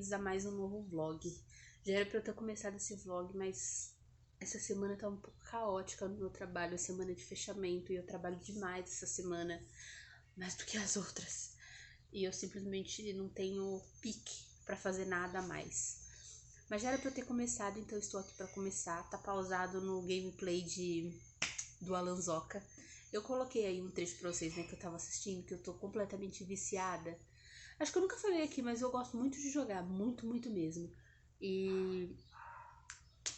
bem-vindos a mais um novo vlog. Já era pra eu ter começado esse vlog, mas essa semana tá um pouco caótica no meu trabalho, é semana de fechamento, e eu trabalho demais essa semana, mais do que as outras. E eu simplesmente não tenho pique pra fazer nada a mais. Mas já era pra eu ter começado, então eu estou aqui pra começar. Tá pausado no gameplay do Alanzoca. Eu coloquei aí um trecho pra vocês, né, que eu tava assistindo, que eu tô completamente viciada. Acho que eu nunca falei aqui, mas eu gosto muito de jogar, muito, muito mesmo. E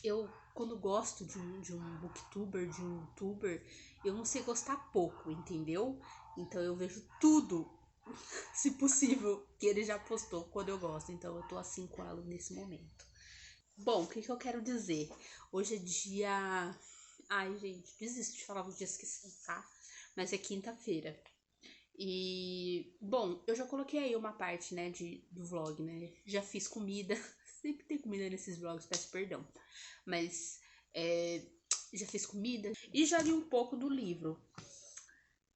eu, quando gosto de um booktuber, de um youtuber, eu não sei gostar pouco, entendeu? Então eu vejo tudo, se possível, que ele já postou quando eu gosto. Então eu tô assim com ela nesse momento. Bom, o que eu quero dizer? Hoje é dia... Ai, gente, desisto de falar os dias que são, tá? Mas é quinta-feira. E, bom, eu já coloquei aí uma parte, né, do vlog, né? Já fiz comida. Sempre tem comida nesses vlogs, peço perdão. Mas, já fiz comida. E já li um pouco do livro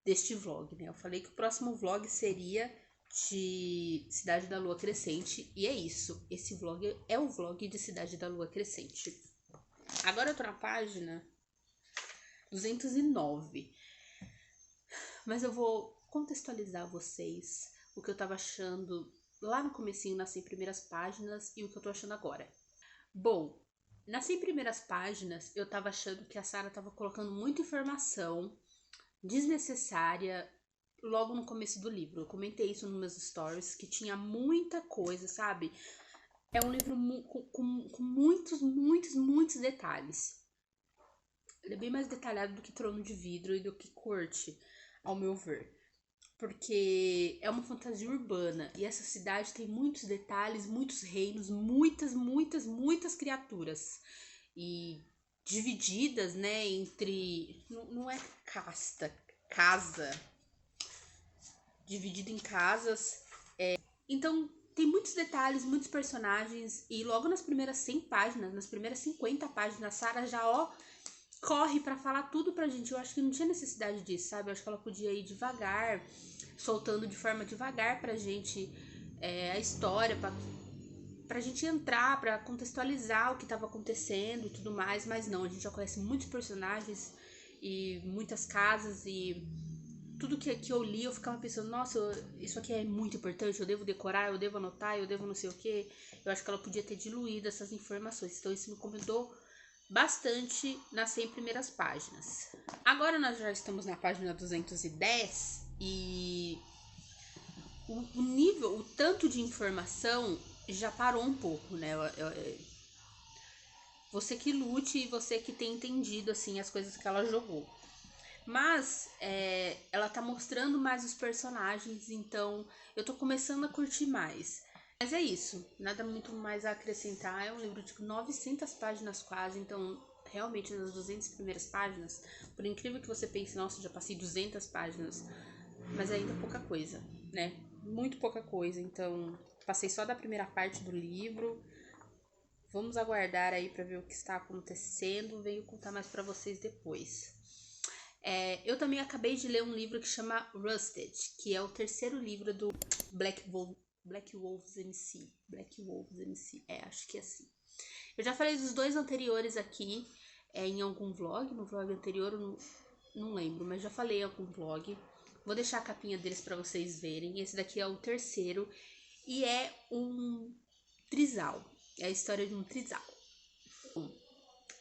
deste vlog, né? Eu falei que o próximo vlog seria de Cidade da Lua Crescente. E é isso. Esse vlog é o vlog de Cidade da Lua Crescente. Agora eu tô na página 209. Mas eu vou contextualizar vocês o que eu tava achando lá no comecinho, nas 100 primeiras páginas, e o que eu tô achando agora. Bom, nas 100 primeiras páginas, eu tava achando que a Sarah tava colocando muita informação desnecessária logo no começo do livro. Eu comentei isso nos meus stories, que tinha muita coisa, sabe? É um livro com muitos, muitos, muitos detalhes. Ele é bem mais detalhado do que Trono de Vidro e do que Corte, ao meu ver. Porque é uma fantasia urbana e essa cidade tem muitos detalhes, muitos reinos, muitas, muitas, muitas criaturas. E divididas, né, entre... Não é casa. Dividido em casas. Então, tem muitos detalhes, muitos personagens. E logo nas primeiras 100 páginas, nas primeiras 50 páginas, a Sarah já, corre pra falar tudo pra gente. Eu acho que não tinha necessidade disso, sabe? Eu acho que ela podia ir devagar, soltando de forma devagar pra gente a história, pra gente entrar, pra contextualizar o que tava acontecendo e tudo mais. Mas não, a gente já conhece muitos personagens e muitas casas, e tudo que eu li eu ficava pensando, nossa, isso aqui é muito importante, eu devo decorar, eu devo anotar, eu devo não sei o que. Eu acho que ela podia ter diluído essas informações. Então isso me incomodou bastante nas 100 primeiras páginas. Agora nós já estamos na página 210 e o nível, o tanto de informação já parou um pouco, né? Você que lute e você que tem entendido assim as coisas que ela jogou. Mas ela tá mostrando mais os personagens, então eu tô começando a curtir mais. Mas é isso, nada muito mais a acrescentar. É um livro de 900 páginas quase, então realmente nas 200 primeiras páginas, por incrível que você pense, nossa, já passei 200 páginas, mas ainda é pouca coisa, né? Muito pouca coisa, então passei só da primeira parte do livro. Vamos aguardar aí pra ver o que está acontecendo, venho contar mais pra vocês depois. Eu também acabei de ler um livro que chama Rusted, que é o terceiro livro do Black Wolves MC. Acho que é assim. Eu já falei dos dois anteriores aqui em algum vlog. No vlog anterior eu não lembro, mas já falei em algum vlog. Vou deixar a capinha deles pra vocês verem. Esse daqui é o terceiro e é um trisal. É a história de um trisal.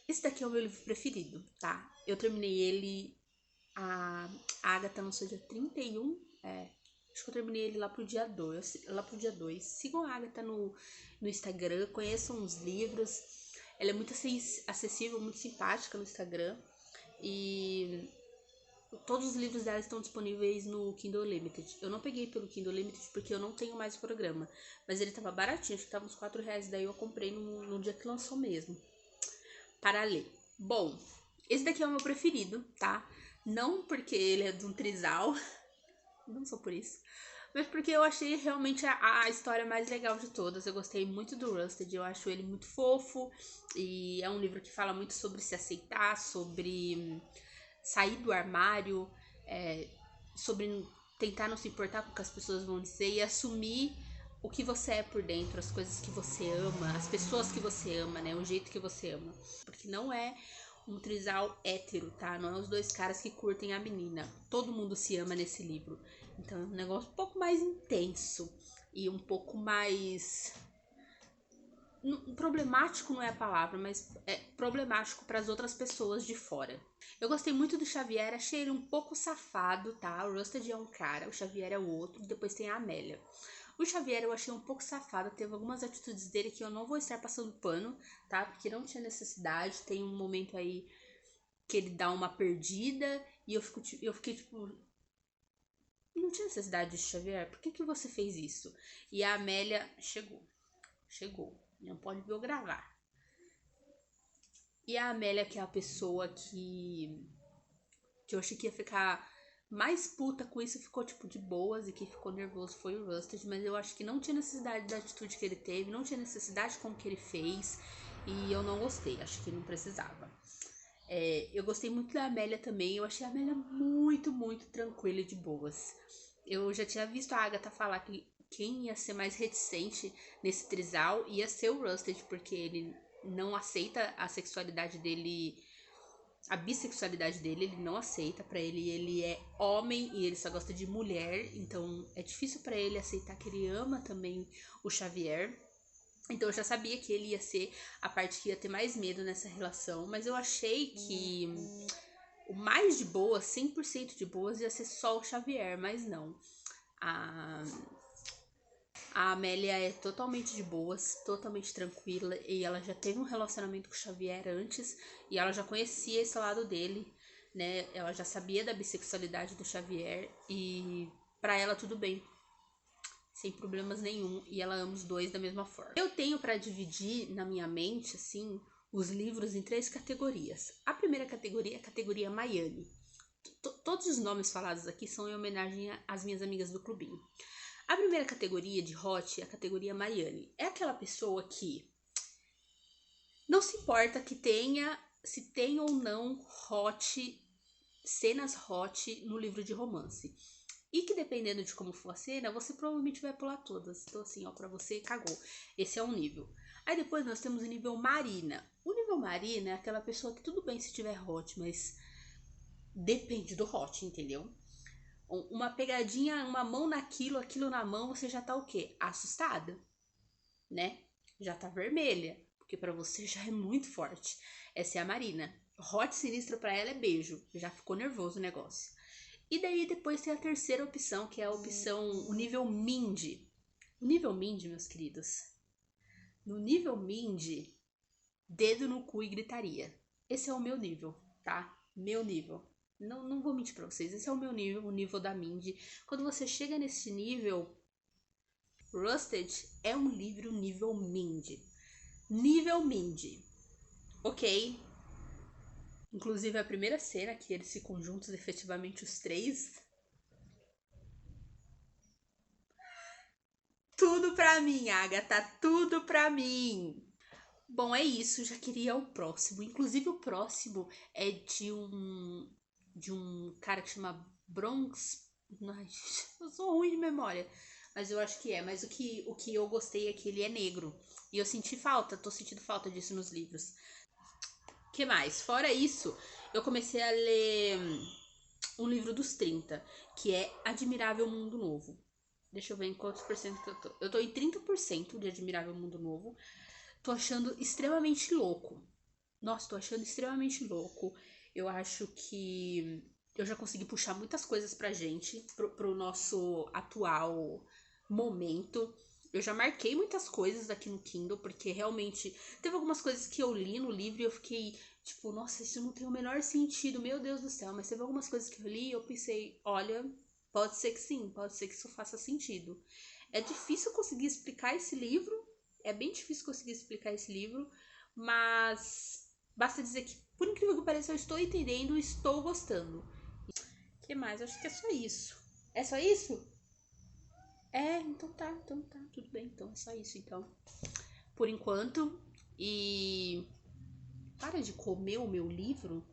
Esse daqui é o meu livro preferido, tá? Eu terminei ele... A Agatha lançou dia 31. Acho que eu terminei ele lá pro dia 2. Sigam a Agatha no Instagram, conheçam os livros. Ela é muito acessível, muito simpática no Instagram. E todos os livros dela estão disponíveis no Kindle Unlimited. Eu não peguei pelo Kindle Unlimited porque eu não tenho mais o programa. Mas ele tava baratinho, acho que tava uns R$4. Daí eu comprei no dia que lançou mesmo, para ler. Bom, esse daqui é o meu preferido, tá? Não porque ele é de um trisal, não só por isso, mas porque eu achei realmente a história mais legal de todas. Eu gostei muito do Rusted, eu acho ele muito fofo. E é um livro que fala muito sobre se aceitar, sobre sair do armário, sobre tentar não se importar com o que as pessoas vão dizer e assumir o que você é por dentro, as coisas que você ama, as pessoas que você ama, né? O jeito que você ama. Porque não é um trisal hétero, tá? Não é os dois caras que curtem a menina. Todo mundo se ama nesse livro. Então é um negócio um pouco mais intenso e um pouco mais... Problemático não é a palavra, mas é problemático para as outras pessoas de fora. Eu gostei muito do Xavier, achei ele um pouco safado, tá? O Rusted é um cara, o Xavier é o outro, depois tem a Amélia. O Xavier eu achei um pouco safado, teve algumas atitudes dele que eu não vou estar passando pano, tá? Porque não tinha necessidade, tem um momento aí que ele dá uma perdida e eu fiquei tipo... Não tinha necessidade disso, Xavier, por que você fez isso? E a Amélia chegou, não pode ver eu gravar. E a Amélia, que é a pessoa que eu achei que ia ficar mais puta com isso, ficou tipo de boas, e que ficou nervoso foi o Rusted, mas eu acho que não tinha necessidade da atitude que ele teve, não tinha necessidade com o que ele fez, e eu não gostei, acho que não precisava. Eu gostei muito da Amélia também, eu achei a Amélia muito, muito tranquila e de boas. Eu já tinha visto a Agatha falar que quem ia ser mais reticente nesse trisal ia ser o Rusted, porque ele não aceita a sexualidade dele, a bissexualidade dele, ele não aceita. Pra ele é homem e ele só gosta de mulher, então é difícil pra ele aceitar que ele ama também o Xavier. Então eu já sabia que ele ia ser a parte que ia ter mais medo nessa relação, mas eu achei que o mais de boas, 100% de boas, ia ser só o Xavier, mas não. A Amélia é totalmente de boas, totalmente tranquila, e ela já teve um relacionamento com o Xavier antes, e ela já conhecia esse lado dele, né? Ela já sabia da bissexualidade do Xavier, e pra ela tudo bem, sem problemas nenhum, e ela ama os dois da mesma forma. Eu tenho pra dividir na minha mente, assim, os livros em 3 categorias. A primeira categoria é a categoria Maiane. Todos os nomes falados aqui são em homenagem às minhas amigas do clubinho. A primeira categoria de hot é a categoria Maiane. É aquela pessoa que não se importa que tenha, se tem ou não cenas hot no livro de romance. E que dependendo de como for a cena, você provavelmente vai pular todas. Então assim, ó, pra você, cagou. Esse é um nível. Aí depois nós temos o nível Marina. O nível Marina é aquela pessoa que tudo bem se tiver hot, mas depende do hot, entendeu? Uma pegadinha, uma mão naquilo, aquilo na mão, você já tá o quê? Assustada, né? Já tá vermelha, porque pra você já é muito forte. Essa é a Marina. Hot sinistro pra ela é beijo. Já ficou nervoso o negócio. E daí depois tem a terceira opção, que é a opção, o nível Mindy. O nível Mindy, meus queridos. No nível Mindy, dedo no cu e gritaria. Esse é o meu nível, tá? Meu nível. Não vou mentir pra vocês, esse é o meu nível, o nível da Mindy. Quando você chega nesse nível, Rusted é um livro nível Mindy. Nível Mindy, ok? Inclusive a primeira cena que eles ficam juntos, efetivamente os 3. Tudo pra mim, Agatha, tudo pra mim. Bom, é isso, já queria o próximo. Inclusive o próximo é de um cara que chama Bronx. Ai, eu sou ruim de memória, mas eu acho que é. Mas o que eu gostei é que ele é negro. E eu senti falta, tô sentindo falta disso nos livros. Que mais? Fora isso, eu comecei a ler um livro dos 30, que é Admirável Mundo Novo. Deixa eu ver em quantos por cento que eu tô. Eu tô em 30% de Admirável Mundo Novo. Tô achando extremamente louco. Nossa, tô achando extremamente louco. Eu acho que eu já consegui puxar muitas coisas pra gente, pro nosso atual momento. Eu já marquei muitas coisas aqui no Kindle, porque realmente teve algumas coisas que eu li no livro e eu fiquei tipo, nossa, isso não tem o menor sentido, meu Deus do céu. Mas teve algumas coisas que eu li e eu pensei, olha, pode ser que sim, pode ser que isso faça sentido. É difícil conseguir explicar esse livro, é bem difícil conseguir explicar esse livro, mas basta dizer que, por incrível que pareça, eu estou entendendo e estou gostando. O que mais? Acho que é só isso. É só isso? Então tá, tudo bem, então é só isso, então. Por enquanto, e para de comer o meu livro.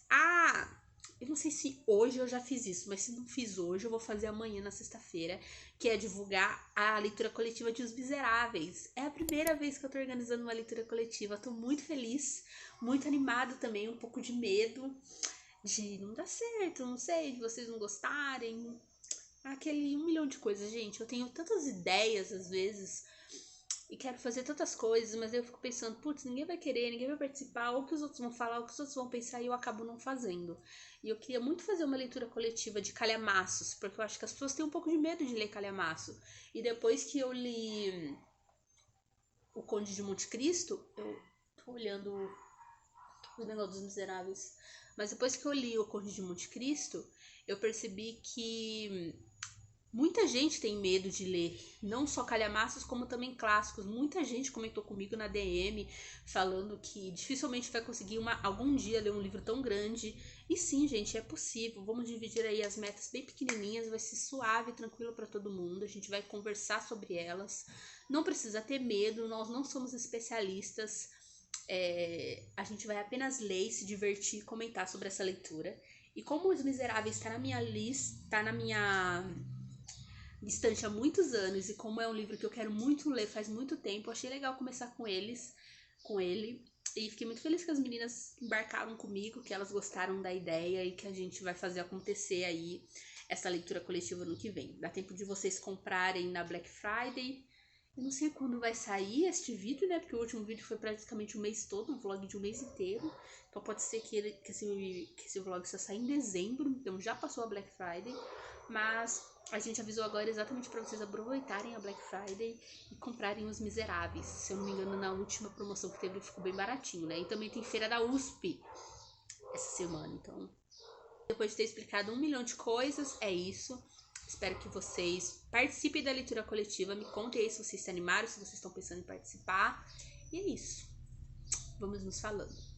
Ah, Eu não sei se hoje eu já fiz isso, mas se não fiz hoje, eu vou fazer amanhã, na sexta-feira, que é divulgar a leitura coletiva de Os Miseráveis. É a primeira vez que eu tô organizando uma leitura coletiva. Tô muito feliz, muito animada também, um pouco de medo de não dar certo, não sei, de vocês não gostarem. Aquele 1 milhão de coisas, gente. Eu tenho tantas ideias às vezes e quero fazer tantas coisas, mas eu fico pensando, putz, ninguém vai querer, ninguém vai participar, ou o que os outros vão falar, ou o que os outros vão pensar, e eu acabo não fazendo. E eu queria muito fazer uma leitura coletiva de calhamaços, porque eu acho que as pessoas têm um pouco de medo de ler calhamaço. E depois que eu li O Conde de Monte Cristo, eu tô olhando o negócio dos Miseráveis, mas depois que eu li O Conde de Monte Cristo, eu percebi que muita gente tem medo de ler, não só calhamaços, como também clássicos. Muita gente comentou comigo na DM, falando que dificilmente vai conseguir algum dia ler um livro tão grande. E sim, gente, é possível. Vamos dividir aí as metas bem pequenininhas, vai ser suave e tranquilo para todo mundo. A gente vai conversar sobre elas. Não precisa ter medo, nós não somos especialistas. A gente vai apenas ler, se divertir e comentar sobre essa leitura. E como Os Miseráveis está na minha lista, está na minha distante há muitos anos, e como é um livro que eu quero muito ler faz muito tempo, achei legal começar com ele, e fiquei muito feliz que as meninas embarcaram comigo, que elas gostaram da ideia e que a gente vai fazer acontecer aí essa leitura coletiva no que vem. Dá tempo de vocês comprarem na Black Friday. Eu não sei quando vai sair este vídeo, né? Porque o último vídeo foi praticamente um mês todo, um vlog de um mês inteiro. Então pode ser que esse vlog só saia em dezembro, então já passou a Black Friday. Mas a gente avisou agora exatamente para vocês aproveitarem a Black Friday e comprarem Os Miseráveis. Se eu não me engano, na última promoção que teve, ficou bem baratinho, né? E também tem feira da USP essa semana, então... Depois de ter explicado 1 milhão de coisas, é isso. Espero que vocês participem da leitura coletiva. Me contem aí se vocês se animaram, se vocês estão pensando em participar. E é isso. Vamos nos falando.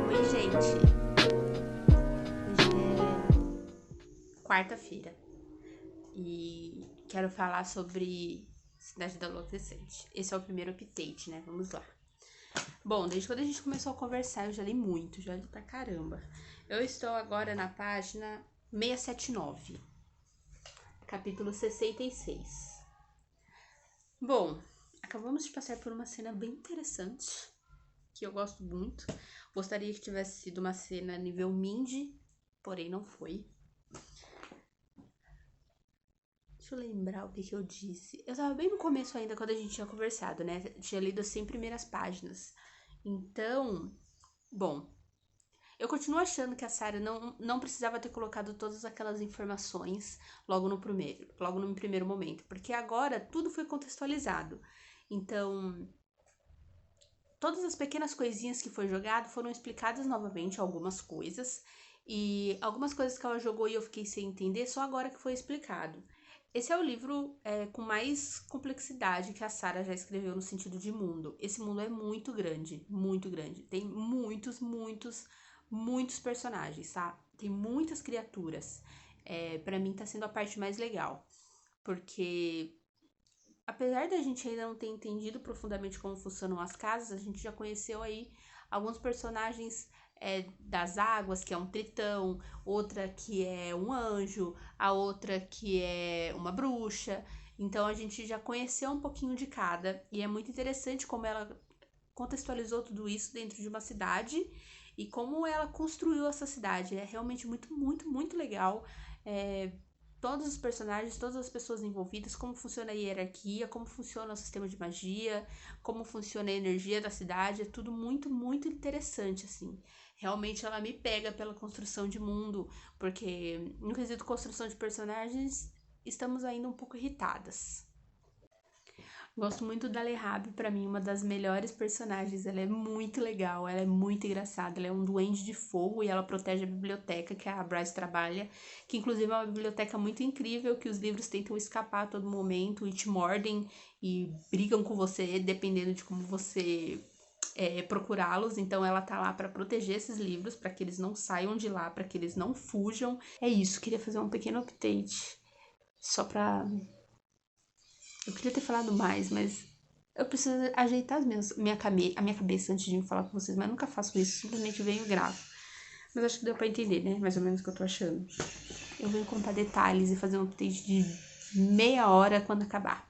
Oi, gente. Hoje é quarta-feira e quero falar sobre Cidade da Lua Crescente. Esse é o primeiro update, né? Vamos lá. Bom, desde quando a gente começou a conversar, eu já li muito, já li pra caramba. Eu estou agora na página 679, capítulo 66. Bom, acabamos de passar por uma cena bem interessante, que eu gosto muito. Gostaria que tivesse sido uma cena nível Mindy, porém não foi. Deixa eu lembrar o que eu disse. Eu tava bem no começo ainda, quando a gente tinha conversado, né? Tinha lido as 100 primeiras páginas. Então, bom, eu continuo achando que a Sarah não precisava ter colocado todas aquelas informações logo no primeiro momento, porque agora tudo foi contextualizado. Então, todas as pequenas coisinhas que foi jogado foram explicadas novamente, algumas coisas, e algumas coisas que ela jogou e eu fiquei sem entender, só agora que foi explicado. Esse é o livro com mais complexidade que a Sarah já escreveu no sentido de mundo. Esse mundo é muito grande, muito grande. Tem muitos personagens, tá? Tem muitas criaturas. Pra mim tá sendo a parte mais legal. Porque, apesar da gente ainda não ter entendido profundamente como funcionam as casas, a gente já conheceu aí alguns personagens das águas, que é um tritão, outra que é um anjo, a outra que é uma bruxa. Então a gente já conheceu um pouquinho de cada, e é muito interessante como ela contextualizou tudo isso dentro de uma cidade e como ela construiu essa cidade. É realmente muito legal. Todos os personagens, todas as pessoas envolvidas, como funciona a hierarquia, como funciona o sistema de magia, como funciona a energia da cidade, é tudo muito interessante, assim. Realmente ela me pega pela construção de mundo, porque no quesito construção de personagens, estamos ainda um pouco irritadas. Gosto muito da Lerrabe, pra mim, uma das melhores personagens. Ela é muito legal, ela é muito engraçada. Ela é um duende de fogo e ela protege a biblioteca que a Bryce trabalha, que inclusive é uma biblioteca muito incrível, que os livros tentam escapar a todo momento e te mordem e brigam com você, dependendo de como você procurá-los. Então ela tá lá pra proteger esses livros, pra que eles não saiam de lá, pra que eles não fujam. É isso, queria fazer um pequeno update, só pra eu queria ter falado mais, mas eu preciso ajeitar a minha cabeça antes de vir falar com vocês, mas eu nunca faço isso, simplesmente venho e gravo. Mas acho que deu pra entender, né? Mais ou menos o que eu tô achando. Eu venho contar detalhes e fazer um update de meia hora quando acabar.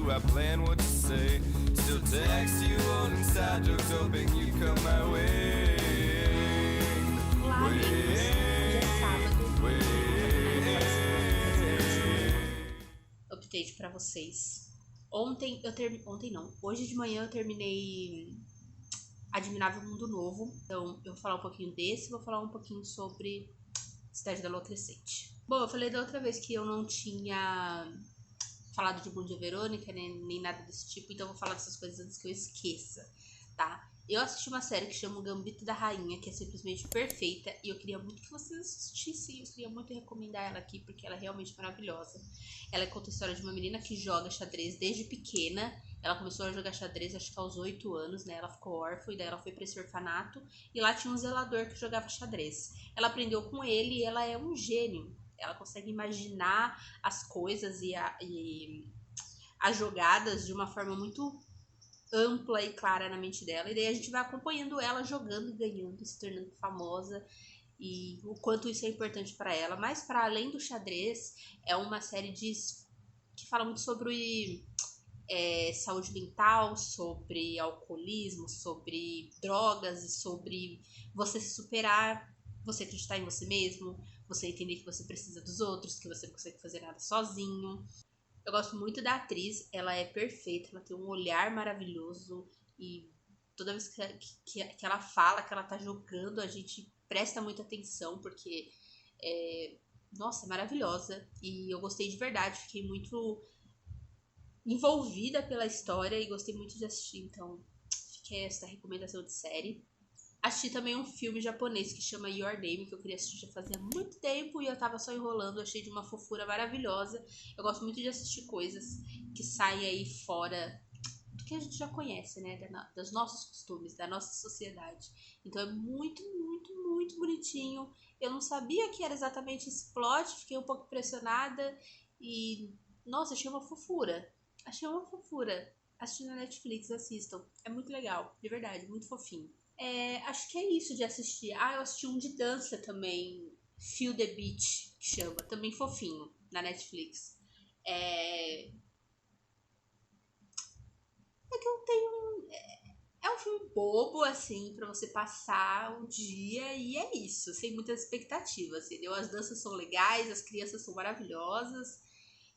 I plan what to say. Still text you on inside jokes, hoping you come my way. Olá, amigos. Hoje é sábado. Update pra vocês. Hoje de manhã eu terminei Admirável Mundo Novo. Então eu vou falar um pouquinho desse, vou falar um pouquinho sobre Cidade da Lua Crescente. Bom, eu falei da outra vez que eu não tinha falado de Bom Dia Verônica, né, nem nada desse tipo, então eu vou falar dessas coisas antes que eu esqueça, tá? Eu assisti uma série que chama O Gambito da Rainha, que é simplesmente perfeita, e eu queria muito que vocês assistissem, eu queria muito recomendar ela aqui, porque ela é realmente maravilhosa. Ela conta a história de uma menina que joga xadrez desde pequena. Ela começou a jogar xadrez acho que aos 8 anos, né? Ela ficou órfã e daí ela foi pra esse orfanato, e lá tinha um zelador que jogava xadrez. Ela aprendeu com ele e ela é um gênio. Ela consegue imaginar as coisas e as jogadas de uma forma muito ampla e clara na mente dela. E daí a gente vai acompanhando ela jogando e ganhando, se tornando famosa. E o quanto isso é importante para ela. Mas para além do xadrez, é uma série que fala muito sobre saúde mental, sobre alcoolismo, sobre drogas e sobre você se superar, você acreditar em você mesmo, você entender que você precisa dos outros, que você não consegue fazer nada sozinho. Eu gosto muito da atriz, ela é perfeita, ela tem um olhar maravilhoso e toda vez que ela fala, que ela tá jogando, a gente presta muita atenção, porque nossa, é maravilhosa. E eu gostei de verdade, fiquei muito envolvida pela história e gostei muito de assistir, então fica essa recomendação de série. Assisti também um filme japonês que chama Your Name, que eu queria assistir já fazia muito tempo e eu tava só enrolando, achei de uma fofura maravilhosa. Eu gosto muito de assistir coisas que saem aí fora do que a gente já conhece, né? Dos nossos costumes, da nossa sociedade. Então é muito, muito, muito bonitinho. Eu não sabia que era exatamente esse plot, fiquei um pouco impressionada e, nossa, achei uma fofura. Achei uma fofura. Assistindo na Netflix, assistam. É muito legal, de verdade, muito fofinho. Acho que é isso de assistir. Eu assisti um de dança também, Feel the Beat, que chama, também fofinho, na Netflix. É que eu tenho. É um filme bobo, assim, pra você passar o dia e é isso, sem muitas expectativas, entendeu? As danças são legais, as crianças são maravilhosas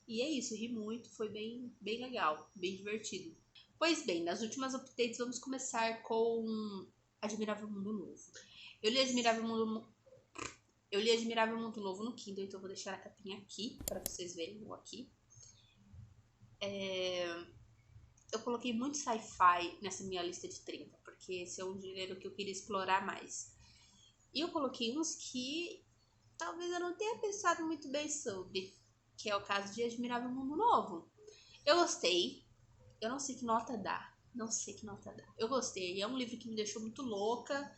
e é isso, ri muito, foi bem, bem legal, bem divertido. Pois bem, nas últimas updates vamos começar com Admirável Mundo Novo. Eu li Admirável Mundo Novo no Kindle, então eu vou deixar a capinha aqui para vocês verem, ou aqui. Eu coloquei muito sci-fi nessa minha lista de 30, porque esse é um gênero que eu queria explorar mais. E eu coloquei uns que talvez eu não tenha pensado muito bem sobre, que é o caso de Admirável Mundo Novo. Eu gostei, eu não sei que nota dá. Eu gostei, é um livro que me deixou muito louca.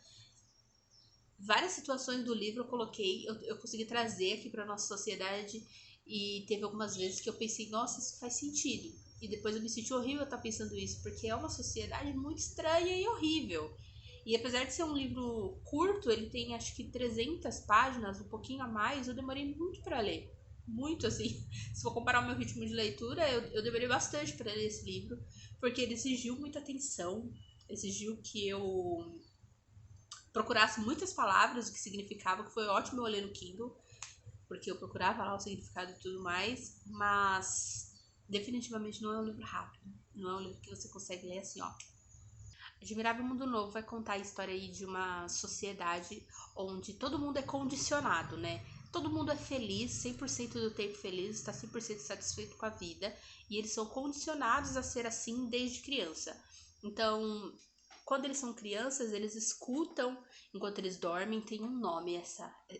Várias situações do livro eu coloquei, eu consegui trazer aqui para nossa sociedade. E teve algumas vezes que eu pensei, nossa, isso faz sentido. E depois eu me senti horrível estar pensando isso, porque é uma sociedade muito estranha e horrível. E apesar de ser um livro curto, ele tem acho que 300 páginas, um pouquinho a mais, eu demorei muito para ler. Muito, assim. Se for comparar o meu ritmo de leitura, eu demorei bastante para ler esse livro, porque ele exigiu muita atenção, exigiu que eu procurasse muitas palavras, o que significava, que foi ótimo eu ler no Kindle, porque eu procurava lá o significado e tudo mais, mas definitivamente não é um livro rápido, não é um livro que você consegue ler assim, ó. Admirável Mundo Novo vai contar a história aí de uma sociedade onde todo mundo é condicionado, né? Todo mundo é feliz, 100% do tempo feliz, está 100% satisfeito com a vida, e eles são condicionados a ser assim desde criança. Então, quando eles são crianças, eles escutam, enquanto eles dormem, tem um nome,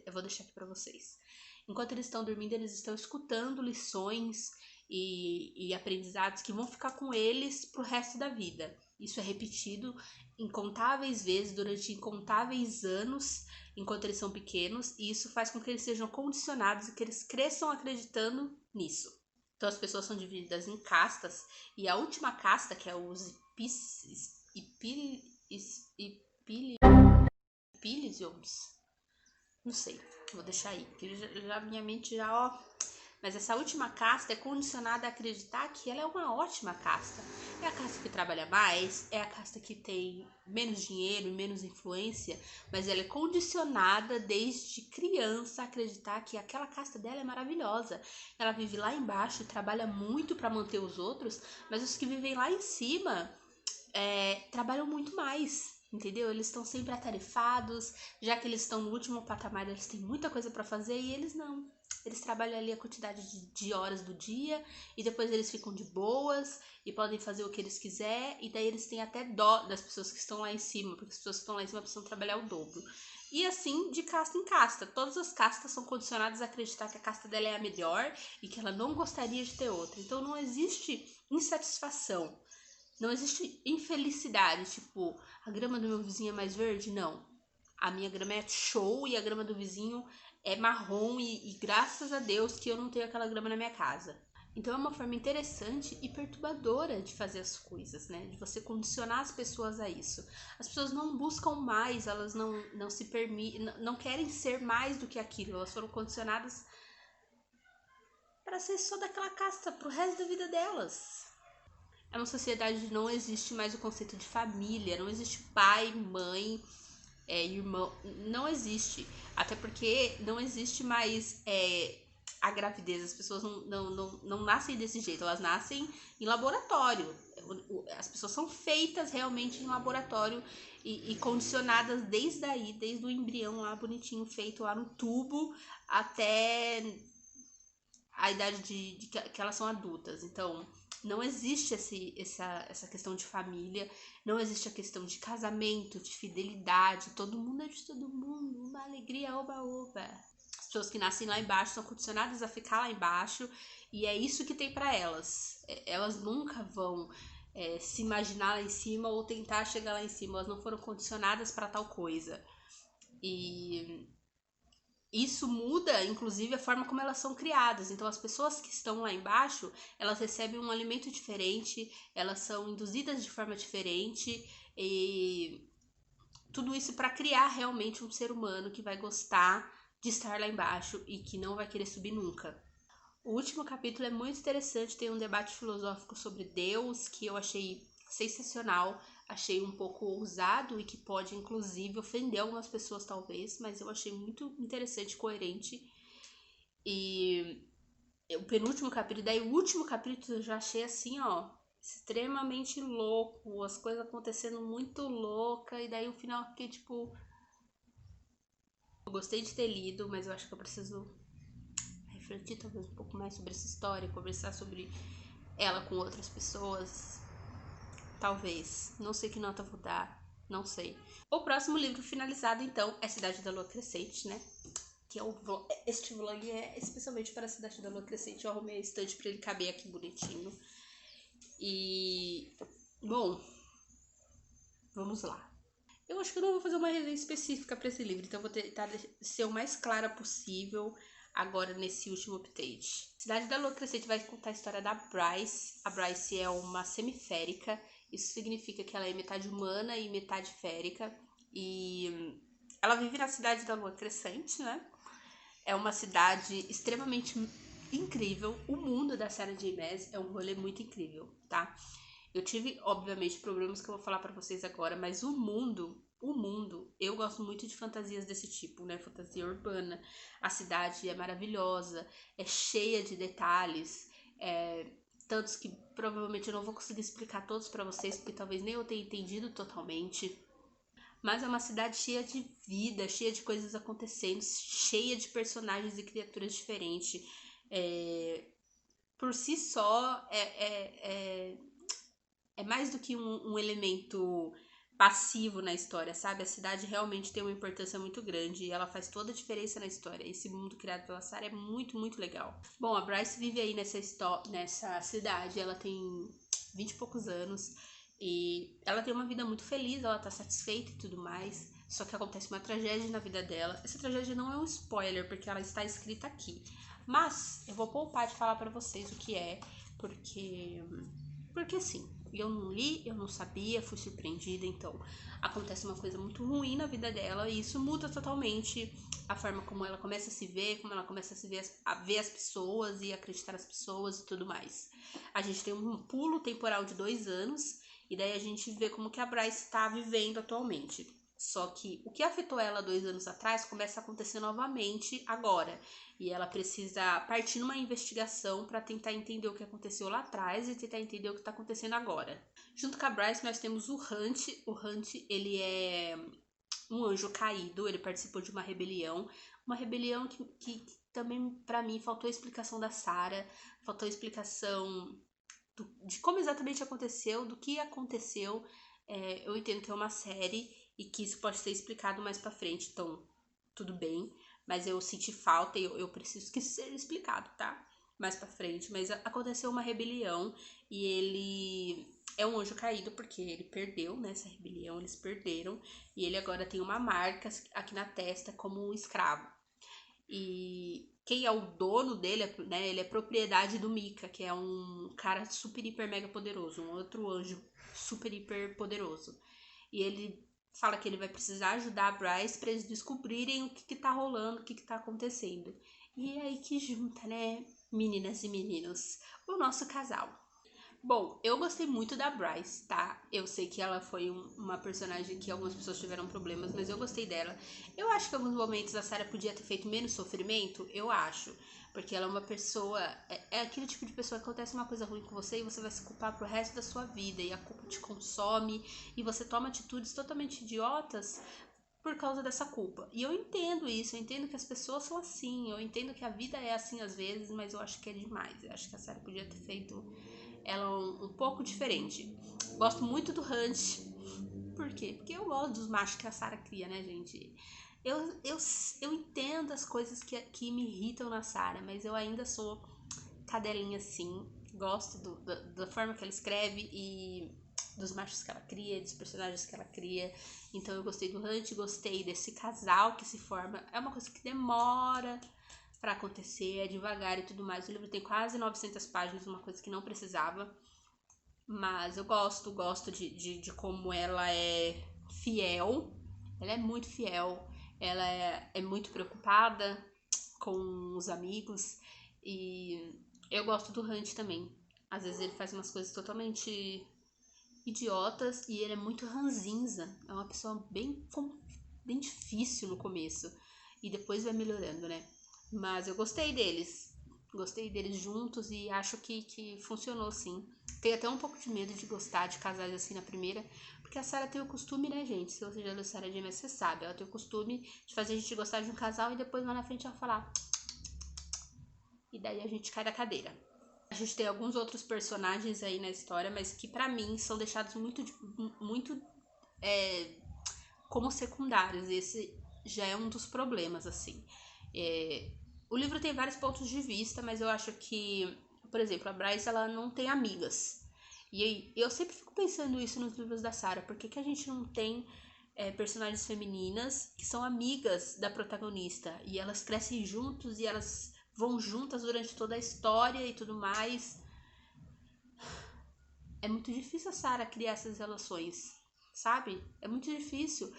eu vou deixar aqui para vocês. Enquanto eles estão dormindo, eles estão escutando lições e aprendizados que vão ficar com eles pro resto da vida. Isso é repetido incontáveis vezes durante incontáveis anos enquanto eles são pequenos, e isso faz com que eles sejam condicionados e que eles cresçam acreditando nisso. Então as pessoas são divididas em castas, e a última casta, que é os Epilisiums, não sei, vou deixar aí, porque já minha mente já, ó. Mas essa última casta é condicionada a acreditar que ela é uma ótima casta. É a casta que trabalha mais, é a casta que tem menos dinheiro e menos influência, mas ela é condicionada desde criança a acreditar que aquela casta dela é maravilhosa. Ela vive lá embaixo e trabalha muito para manter os outros, mas os que vivem lá em cima trabalham muito mais. Entendeu? Eles estão sempre atarefados, já que eles estão no último patamar, eles têm muita coisa para fazer e eles não. Eles trabalham ali a quantidade de horas do dia e depois eles ficam de boas e podem fazer o que eles quiserem, e daí eles têm até dó das pessoas que estão lá em cima, porque as pessoas que estão lá em cima precisam trabalhar o dobro. E assim, de casta em casta. Todas as castas são condicionadas a acreditar que a casta dela é a melhor e que ela não gostaria de ter outra. Então não existe insatisfação. Não existe infelicidade, tipo, a grama do meu vizinho é mais verde? Não. A minha grama é show e a grama do vizinho é marrom e graças a Deus que eu não tenho aquela grama na minha casa. Então é uma forma interessante e perturbadora de fazer as coisas, né? De você condicionar as pessoas a isso. As pessoas não buscam mais, elas não se permitem, não querem ser mais do que aquilo. Elas foram condicionadas para ser só daquela casta pro resto da vida delas. É uma sociedade onde não existe mais o conceito de família, não existe pai, mãe, irmão, não existe. Até porque não existe mais a gravidez, as pessoas não nascem desse jeito, elas nascem em laboratório. As pessoas são feitas realmente em laboratório e condicionadas desde o embrião lá bonitinho, feito lá no tubo, até a idade de que elas são adultas. Então não existe essa questão de família, não existe a questão de casamento, de fidelidade, todo mundo é de todo mundo, uma alegria, oba-oba. As pessoas que nascem lá embaixo são condicionadas a ficar lá embaixo, e é isso que tem para elas. Elas nunca vão se imaginar lá em cima ou tentar chegar lá em cima, elas não foram condicionadas para tal coisa. E isso muda, inclusive, a forma como elas são criadas. Então, as pessoas que estão lá embaixo, elas recebem um alimento diferente, elas são induzidas de forma diferente, e tudo isso para criar realmente um ser humano que vai gostar de estar lá embaixo e que não vai querer subir nunca. O último capítulo é muito interessante, tem um debate filosófico sobre Deus que eu achei sensacional. Achei um pouco ousado e que pode, inclusive, ofender algumas pessoas, talvez, mas eu achei muito interessante, coerente. E o penúltimo capítulo, daí o último capítulo eu já achei assim, ó, extremamente louco, as coisas acontecendo muito louca, e daí o final eu fiquei tipo... Eu gostei de ter lido, mas eu acho que eu preciso refletir talvez um pouco mais sobre essa história, conversar sobre ela com outras pessoas. Talvez. Não sei que nota vou dar. Não sei. O próximo livro finalizado, então, é Cidade da Lua Crescente, né? Que é este vlog é especialmente para a Cidade da Lua Crescente. Eu arrumei a estante para ele caber aqui bonitinho. E... bom, vamos lá. Eu acho que eu não vou fazer uma resenha específica para esse livro, então eu vou tentar ser o mais clara possível agora nesse último update. Cidade da Lua Crescente vai contar a história da Bryce. A Bryce é uma semiférica. Isso significa que ela é metade humana e metade férica. E ela vive na Cidade da Lua Crescente, né? É uma cidade extremamente incrível. O mundo da Sarah J. Maas é um rolê muito incrível, tá? Eu tive, obviamente, problemas que eu vou falar pra vocês agora, mas o mundo o mundo. Eu gosto muito de fantasias desse tipo, né? Fantasia urbana. A cidade é maravilhosa, é cheia de detalhes, tantos que provavelmente eu não vou conseguir explicar todos pra vocês, porque talvez nem eu tenha entendido totalmente. Mas é uma cidade cheia de vida, cheia de coisas acontecendo, cheia de personagens e criaturas diferentes. Por si só, é mais do que um elemento passivo na história, sabe? A cidade realmente tem uma importância muito grande e ela faz toda a diferença na história. Esse mundo criado pela Sarah é muito, muito legal. Bom, a Bryce vive aí nessa cidade, ela tem 20 e poucos anos e ela tem uma vida muito feliz, ela tá satisfeita e tudo mais. Só que acontece uma tragédia na vida dela. Essa tragédia não é um spoiler, porque ela está escrita aqui. Mas eu vou poupar de falar pra vocês o que é, porque sim, eu não li, eu não sabia, fui surpreendida, então acontece uma coisa muito ruim na vida dela e isso muda totalmente a forma como ela começa a se ver, como ela começa a ver as pessoas e acreditar nas pessoas e tudo mais. A gente tem um pulo temporal de 2 anos e daí a gente vê como que a Bryce está vivendo atualmente. Só que o que afetou ela 2 anos atrás começa a acontecer novamente agora. E ela precisa partir numa investigação para tentar entender o que aconteceu lá atrás e tentar entender o que está acontecendo agora. Junto com a Bryce, nós temos o Hunt. O Hunt, ele é um anjo caído, ele participou de uma rebelião. Uma rebelião que também, para mim, faltou a explicação da Sarah, faltou a explicação de como exatamente aconteceu, do que aconteceu. Eu entendo que é uma série e que isso pode ser explicado mais pra frente, então tudo bem, mas eu senti falta e eu preciso que isso seja explicado, tá? Mais pra frente, mas aconteceu uma rebelião e ele é um anjo caído porque ele perdeu nessa rebelião, eles perderam e ele agora tem uma marca aqui na testa como um escravo. E quem é o dono dele, né? Ele é propriedade do Mika, que é um cara super, hiper, mega poderoso, um outro anjo super, hiper poderoso. E ele fala que ele vai precisar ajudar a Bryce para eles descobrirem o que tá rolando, o que tá acontecendo. E é aí que junta, né, meninas e meninos, o nosso casal. Bom, eu gostei muito da Bryce, tá? Eu sei que ela foi uma personagem que algumas pessoas tiveram problemas, mas eu gostei dela. Eu acho que em alguns momentos a Sarah podia ter feito menos sofrimento, eu acho. Porque ela é uma pessoa. É aquele tipo de pessoa que acontece uma coisa ruim com você e você vai se culpar pro resto da sua vida. E a culpa te consome e você toma atitudes totalmente idiotas por causa dessa culpa. E eu entendo isso, eu entendo que as pessoas são assim, eu entendo que a vida é assim às vezes, mas eu acho que é demais. Eu acho que a Sarah podia ter feito ela um pouco diferente. Gosto muito do Hunt. Por quê? Porque eu gosto dos machos que a Sarah cria, né, gente? Eu entendo as coisas que me irritam na Sarah, mas eu ainda sou cadelinha assim. Gosto da forma que ela escreve e dos machos que ela cria, dos personagens que ela cria. Então eu gostei do Hunt, gostei desse casal que se forma. É uma coisa que demora para acontecer, é devagar e tudo mais. O livro tem quase 900 páginas, uma coisa que não precisava. Mas eu gosto de como ela é fiel. Ela é muito fiel. Ela é muito preocupada com os amigos. E eu gosto do Hunt também. Às vezes ele faz umas coisas totalmente idiotas e ele é muito ranzinza. É uma pessoa bem difícil no começo. E depois vai melhorando, né? Mas eu gostei deles. Gostei deles juntos e acho que funcionou sim. Tenho até um pouco de medo de gostar de casais assim na primeira. Porque a Sarah tem o costume, né, gente? Se você já leu Sarah James, você sabe. Ela tem o costume de fazer a gente gostar de um casal e depois lá na frente ela falar. E daí a gente cai da cadeira. A gente tem alguns outros personagens aí na história, mas que pra mim são deixados muito como secundários. Esse já é um dos problemas, assim. O livro tem vários pontos de vista, mas eu acho que, por exemplo, a Bryce, ela não tem amigas. E eu sempre fico pensando isso nos livros da Sarah. Por que a gente não tem personagens femininas que são amigas da protagonista? E elas crescem juntos e elas vão juntas durante toda a história e tudo mais. É muito difícil a Sarah criar essas relações. sabe? É muito difícil.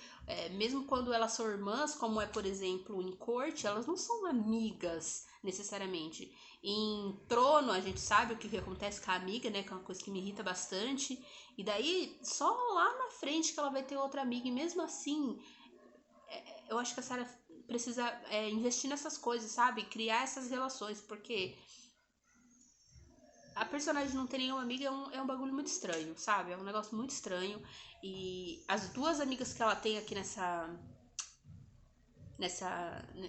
Mesmo quando elas são irmãs, como é, por exemplo, em Corte, elas não são amigas necessariamente. Em Trono, a gente sabe o que acontece com a amiga, né? Que é uma coisa que me irrita bastante. E daí, só lá na frente que ela vai ter outra amiga. E mesmo assim, eu acho que a Sarah precisa investir nessas coisas, sabe? Criar essas relações, porque a personagem não ter nenhuma amiga é um bagulho muito estranho, sabe? É um negócio muito estranho. E as duas amigas que ela tem aqui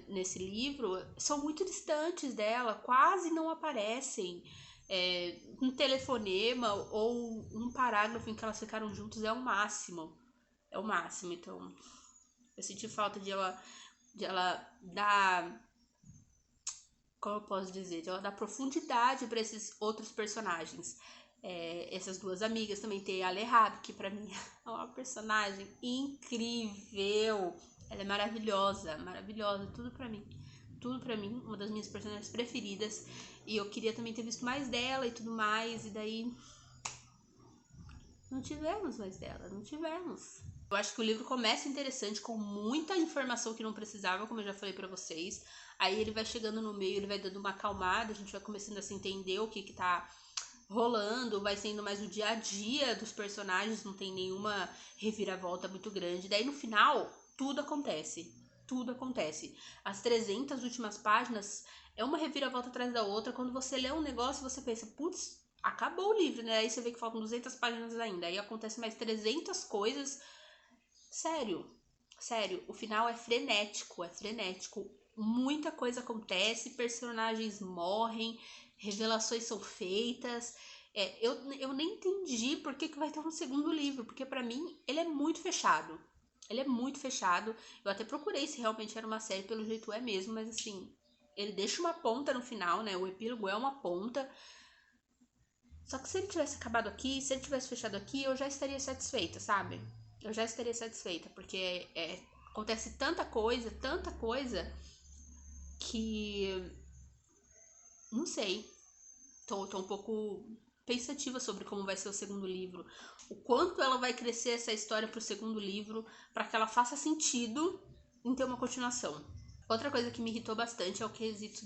nesse livro são muito distantes dela, quase não aparecem. Um telefonema ou um parágrafo em que elas ficaram juntos é o máximo. É o máximo. Então, eu senti falta de ela dar, como eu posso dizer, de ela dar profundidade para esses outros personagens. Essas duas amigas também tem a Lerab, que pra mim é uma personagem incrível. Ela é maravilhosa, maravilhosa, tudo pra mim, uma das minhas personagens preferidas. E eu queria também ter visto mais dela e tudo mais, e daí não tivemos mais dela, não tivemos. Eu acho que o livro começa interessante, com muita informação que não precisava, como eu já falei pra vocês. Aí ele vai chegando no meio, ele vai dando uma acalmada, a gente vai começando a se entender o que tá rolando, vai sendo mais o dia a dia dos personagens, não tem nenhuma reviravolta muito grande. Daí no final, tudo acontece. Tudo acontece. As 300 últimas páginas é uma reviravolta atrás da outra. Quando você lê um negócio, você pensa, putz, acabou o livro, né? Aí você vê que faltam 200 páginas ainda. Aí acontece mais 300 coisas. Sério, sério, o final é frenético, é frenético. Muita coisa acontece, personagens morrem, revelações são feitas. Eu nem entendi por que vai ter um segundo livro, porque pra mim ele é muito fechado. Ele é muito fechado. Eu até procurei se realmente era uma série, pelo jeito é mesmo, mas assim, ele deixa uma ponta no final, né? O epílogo é uma ponta. Só que se ele tivesse acabado aqui, se ele tivesse fechado aqui, eu já estaria satisfeita, sabe? Eu já estaria satisfeita, porque acontece tanta coisa, que não sei. Tô um pouco pensativa sobre como vai ser o segundo livro. O quanto ela vai crescer essa história pro segundo livro, para que ela faça sentido em ter uma continuação. Outra coisa que me irritou bastante é o quesito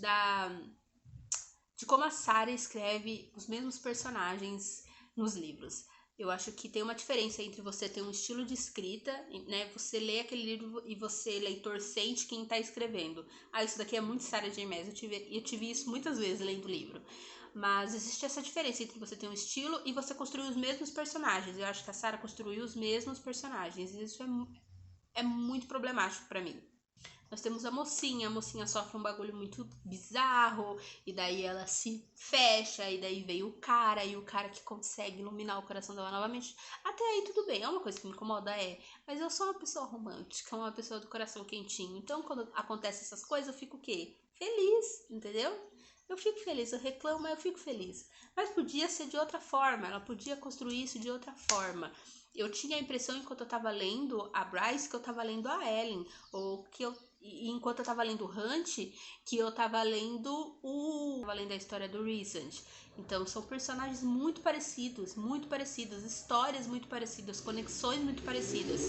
de como a Sarah escreve os mesmos personagens nos livros. Eu acho que tem uma diferença entre você ter um estilo de escrita, né? Você lê aquele livro e você, leitor, sente quem tá escrevendo. Ah, isso daqui é muito Sarah J. Maas. Eu tive isso muitas vezes lendo o livro. Mas existe essa diferença entre você ter um estilo e você construir os mesmos personagens. Eu acho que a Sarah construiu os mesmos personagens. E isso é muito problemático pra mim. Nós temos a mocinha sofre um bagulho muito bizarro, e daí ela se fecha, e daí veio e o cara que consegue iluminar o coração dela novamente. Até aí tudo bem, é uma coisa que me incomoda, mas eu sou uma pessoa romântica, uma pessoa do coração quentinho, então quando acontecem essas coisas eu fico o quê? Feliz, entendeu? Eu fico feliz, eu reclamo, mas eu fico feliz. Mas podia ser de outra forma, ela podia construir isso de outra forma. Eu tinha a impressão, enquanto eu tava lendo a Bryce, que eu tava lendo a Ellen, ou que enquanto eu tava lendo o Hunt, que eu tava lendo a história do Recent. Então são personagens muito parecidos, histórias muito parecidas, conexões muito parecidas.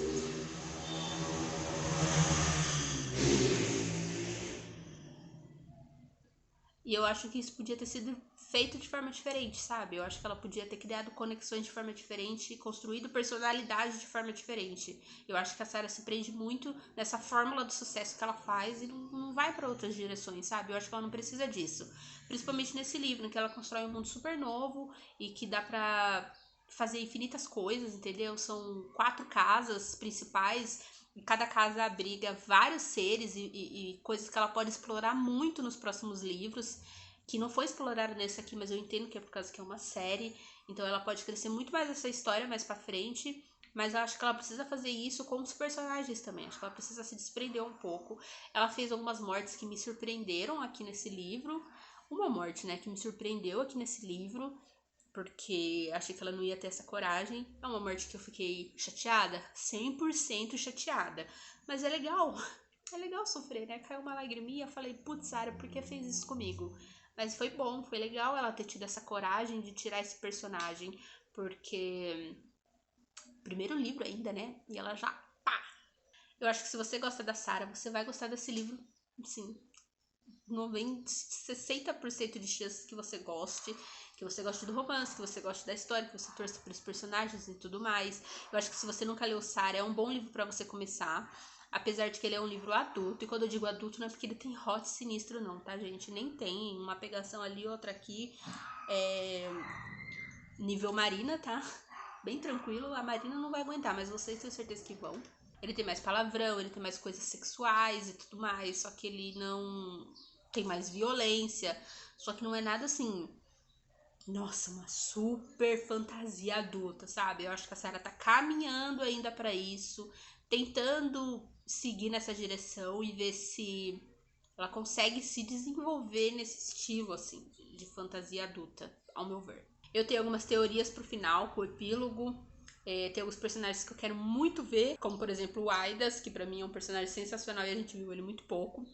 E eu acho que isso podia ter sido feito de forma diferente, sabe? Eu acho que ela podia ter criado conexões de forma diferente, construído personalidade de forma diferente. Eu acho que a Sarah se prende muito nessa fórmula do sucesso que ela faz e não vai para outras direções, sabe? Eu acho que ela não precisa disso. Principalmente nesse livro, em que ela constrói um mundo super novo e que dá pra fazer infinitas coisas, entendeu? São 4 casas principais, e cada casa abriga vários seres e coisas que ela pode explorar muito nos próximos livros, que não foi explorado nesse aqui, mas eu entendo que é por causa que é uma série, então ela pode crescer muito mais essa história mais pra frente, mas eu acho que ela precisa fazer isso com os personagens também, acho que ela precisa se desprender um pouco. Ela fez algumas mortes que me surpreenderam aqui nesse livro, uma morte, né, que me surpreendeu aqui nesse livro, porque achei que ela não ia ter essa coragem. É uma morte que eu fiquei chateada, 100% chateada. Mas é legal sofrer, né? Caiu uma lagriminha, eu falei, putz, Sarah, por que fez isso comigo? Mas foi bom, foi legal ela ter tido essa coragem de tirar esse personagem, porque primeiro livro ainda, né? E ela já, pá! Eu acho que se você gosta da Sarah, você vai gostar desse livro, assim, 60% de chances que você goste do romance, que você goste da história, que você torça pelos personagens e tudo mais. Eu acho que se você nunca leu Sarah, é um bom livro pra você começar, apesar de que ele é um livro adulto, e quando eu digo adulto não é porque ele tem hot sinistro não, tá, gente? Nem tem uma pegação ali, outra aqui, nível Marina, tá? Bem tranquilo, a Marina não vai aguentar, mas vocês tenho certeza que vão. Ele tem mais palavrão, ele tem mais coisas sexuais e tudo mais, só que ele não tem mais violência, só que não é nada assim, nossa, uma super fantasia adulta, sabe? Eu acho que a Sarah tá caminhando ainda pra isso, tentando seguir nessa direção e ver se ela consegue se desenvolver nesse estilo, assim, de fantasia adulta, ao meu ver. Eu tenho algumas teorias pro final, pro epílogo. Tem alguns personagens que eu quero muito ver, como por exemplo o Aidas, que pra mim é um personagem sensacional e a gente viu ele muito pouco.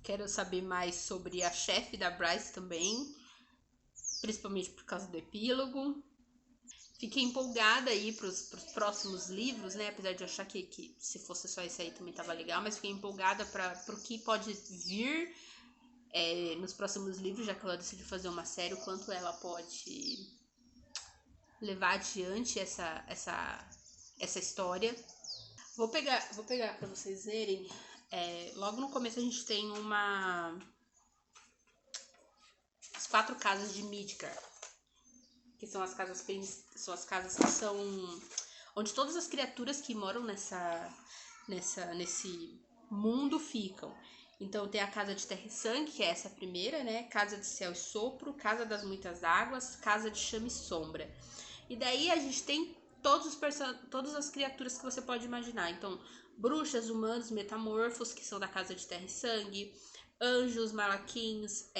Quero saber mais sobre a chefe da Bryce também, principalmente por causa do epílogo. Fiquei empolgada aí pros próximos livros, né? Apesar de eu achar que se fosse só esse aí também tava legal, mas fiquei empolgada pro que pode vir nos próximos livros, já que ela decidiu fazer uma série, o quanto ela pode levar adiante essa história. Vou pegar para vocês verem. Logo no começo a gente tem as 4 casas de Midgard, que são as casas que são onde todas as criaturas que moram nesse mundo ficam. Então tem a casa de terra e sangue, que é essa primeira, né? Casa de céu e sopro, casa das muitas águas, casa de chama e sombra. E daí a gente tem todas as criaturas que você pode imaginar. Então, bruxas, humanos, metamorfos, que são da casa de terra e sangue, anjos, malaquins,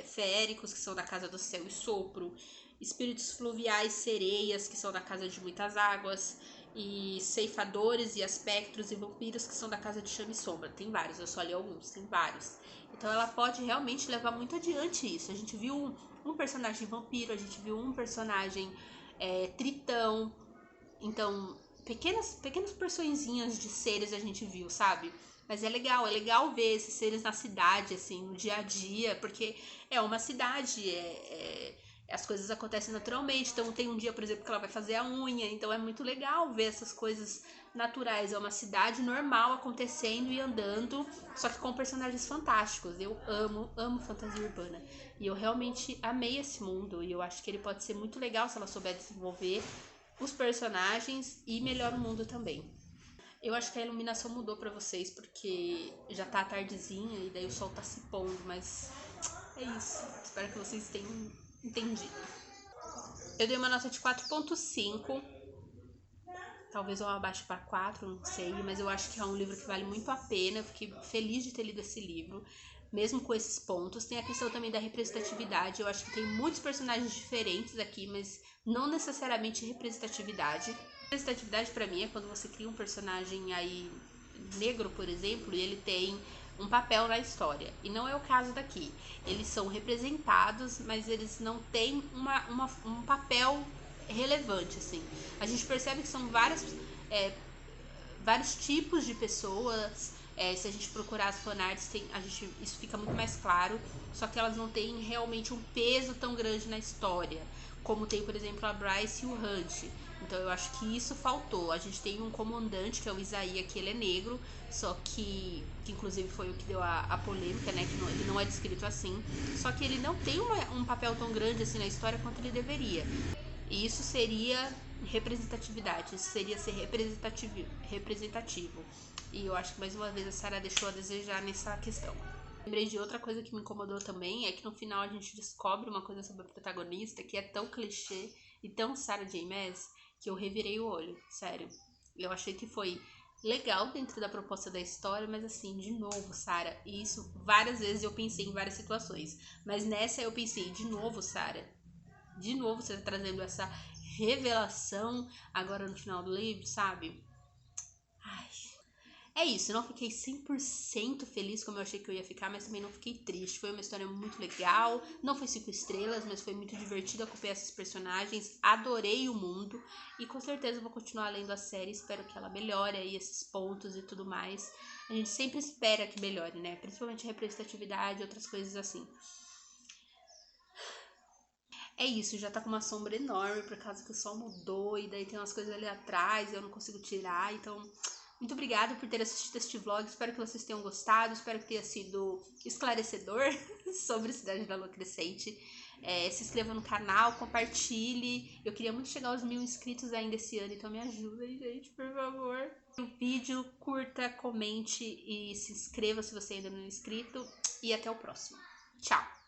feéricos, que são da casa do céu e sopro, espíritos fluviais, sereias, que são da casa de muitas águas, e ceifadores e aspectos e vampiros, que são da casa de chama e sombra. Tem vários, eu só li alguns, tem vários. Então ela pode realmente levar muito adiante isso. A gente viu um personagem vampiro, a gente viu um personagem tritão. Então, pequenas porçõezinhas de seres a gente viu, sabe? Mas é legal ver esses seres na cidade, assim, no dia a dia, porque é uma cidade, as coisas acontecem naturalmente. Então tem um dia, por exemplo, que ela vai fazer a unha, então é muito legal ver essas coisas naturais. É uma cidade normal acontecendo e andando, só que com personagens fantásticos. Eu amo fantasia urbana, e eu realmente amei esse mundo, e eu acho que ele pode ser muito legal se ela souber desenvolver os personagens e melhor o mundo também. Eu acho que a iluminação mudou pra vocês, porque já tá tardezinha e daí o sol tá se pondo, mas é isso. Espero que vocês tenham entendido. Eu dei uma nota de 4.5. Talvez eu abaixe para 4, não sei, mas eu acho que é um livro que vale muito a pena. Eu fiquei feliz de ter lido esse livro, mesmo com esses pontos. Tem a questão também da representatividade. Eu acho que tem muitos personagens diferentes aqui, mas não necessariamente representatividade. Representatividade pra mim é quando você cria um personagem aí negro, por exemplo, e ele tem um papel na história. E não é o caso daqui. Eles são representados, mas eles não têm um papel relevante, assim. A gente percebe que são vários tipos de pessoas. Se a gente procurar as fanarts, isso fica muito mais claro. Só que elas não têm realmente um peso tão grande na história, como tem, por exemplo, a Bryce e o Hunt. Então eu acho que isso faltou. A gente tem um comandante, que é o Isaías, que ele é negro, só que inclusive foi o que deu a polêmica, né? Que ele não é descrito assim. Só que ele não tem um papel tão grande assim na história quanto ele deveria. E isso seria representatividade, isso seria ser representativo. E eu acho que mais uma vez a Sarah deixou a desejar nessa questão. Lembrei de outra coisa que me incomodou também, é que no final a gente descobre uma coisa sobre a protagonista que é tão clichê e tão Sarah J. Maas que eu revirei o olho, sério. Eu achei que foi legal dentro da proposta da história, mas assim, de novo, Sarah, e isso várias vezes eu pensei em várias situações, mas nessa eu pensei, de novo, Sarah, de novo você tá trazendo essa revelação agora no final do livro, sabe? Ai, É isso, não fiquei 100% feliz como eu achei que eu ia ficar, mas também não fiquei triste. Foi uma história muito legal, não foi 5 estrelas, mas foi muito divertido acompanhar esses personagens. Adorei o mundo e com certeza vou continuar lendo a série. Espero que ela melhore aí esses pontos e tudo mais. A gente sempre espera que melhore, né? Principalmente a representatividade e outras coisas assim. É isso, já tá com uma sombra enorme por causa que o sol mudou e daí tem umas coisas ali atrás e eu não consigo tirar, então muito obrigada por ter assistido este vlog, espero que vocês tenham gostado, espero que tenha sido esclarecedor sobre Cidade da Lua Crescente. Se inscreva no canal, compartilhe, eu queria muito chegar aos 1000 inscritos ainda esse ano, então me ajudem, gente, por favor. O vídeo, curta, comente e se inscreva se você ainda não é inscrito e até o próximo. Tchau!